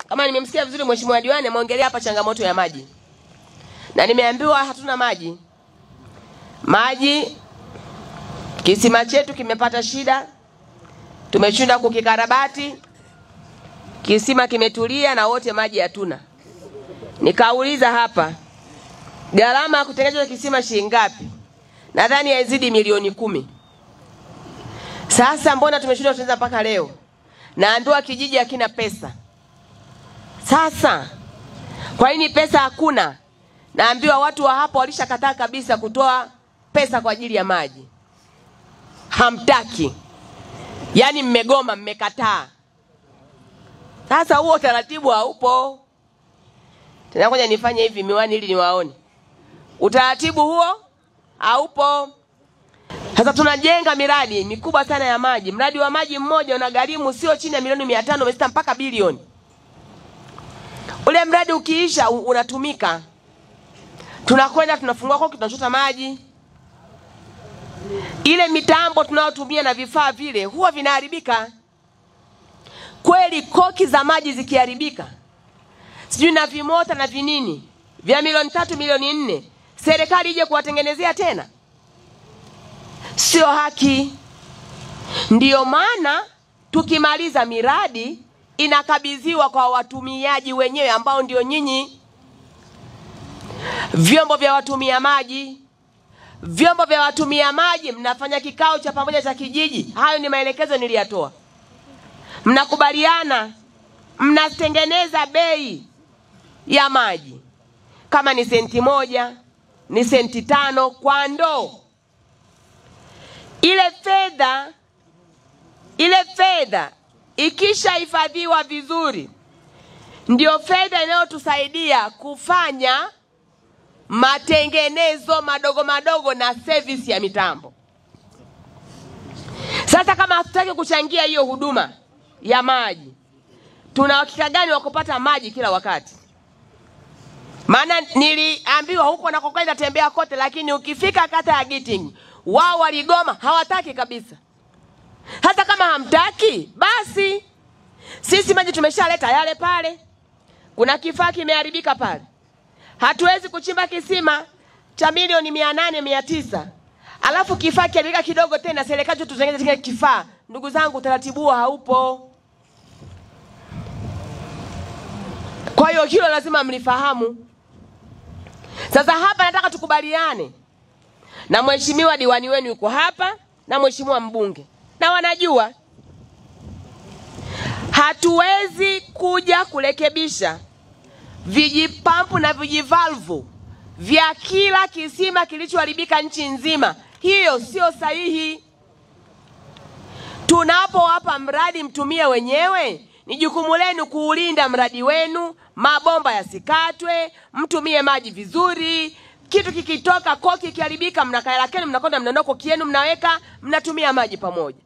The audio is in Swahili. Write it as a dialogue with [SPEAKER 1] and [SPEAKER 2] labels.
[SPEAKER 1] kama nimemsikia vizuri mheshimiwa diwani ameongelea hapa changamoto ya maji. Na nimeambiwa hatuna maji. Maji, kisima chetu kimepata shida. Tumeshinda kukikarabati. Kisima kimetulia na wote maji hatuna. Nikauliza hapa, gharama ya kutengeneza kisima shilingi ngapi? Nadhani haizidi milioni 10. Sasa mbona tumeshinda kutengeneza mpaka leo? Naambiwa kijiji hakina pesa. Sasa kwa nini pesa hakuna? Naambiwa watu wa hapo walishakataa kabisa kutoa pesa kwa ajili ya maji. Hamtaki. Yaani mmegoma, mmekataa. Sasa huo utaratibu haupo. Tena ngoja nifanye hivi miwani ili niwaone. Utaratibu huo haupo. Sasa tunajenga miradi mikubwa sana ya maji. Mradi wa maji mmoja unagharimu sio chini ya milioni 500 umesita mpaka bilioni. Ule mradi ukiisha unatumika. Tunakwenda tunafungua koki tunachota maji. Ile mitambo tunayotumia na vifaa vile huwa vinaharibika. Kweli koki za maji zikiharibika, sijui na vimota na vinini vya milioni 3 milioni 4, serikali ije kuwatengenezea tena? Sio haki. Ndiyo maana tukimaliza miradi inakabidhiwa kwa watumiaji wenyewe ambao ndio nyinyi. Vyombo vya watumia maji. Vyombo vya watumia maji mnafanya kikao cha pamoja cha kijiji. Hayo ni maelekezo niliyatoa. Mnakubaliana, mnatengeneza bei ya maji. Kama ni senti 1, ni senti 5 kwa ndoo. Ile fedha ikisha hifadhiwa vizuri, ndio fedha inayotusaidia kufanya matengenezo madogo madogo na service ya mitambo. Sasa kama hatutaki kuchangia hiyo huduma ya maji, tuna hakika gani wa kupata maji kila wakati? Maana niliambiwa huko na kokwenda tembea kote, lakini ukifika kata ya Giting wao waligoma, hawataki kabisa. Hata kama hamtaki, basi sisi maji tumeshaleta yale pale. Kuna kifaa kimeharibika pale. Hatuwezi kuchimba kisima cha milioni 800 900. Alafu kifaa kiharibika kidogo tena serikali tutengeneze kile kifaa. Ndugu zangu, utaratibu haupo. Kwa hiyo hilo lazima mlifahamu. Sasa hapa nataka tukubaliane. Na mheshimiwa diwani wenu yuko hapa na mheshimiwa mbunge. Na wanajua hatuwezi kuja kurekebisha vijipampu na vijivalvu vya kila kisima kilichoharibika nchi nzima. Hiyo sio sahihi. Tunapowapa mradi mtumie wenyewe, ni jukumu lenu kuulinda mradi wenu, mabomba yasikatwe, mtumie maji vizuri. Kitu kikitoka koki kiharibika, mnakaela kenu mnakwenda mnaondoa koki yenu mnaweka, mnatumia maji pamoja.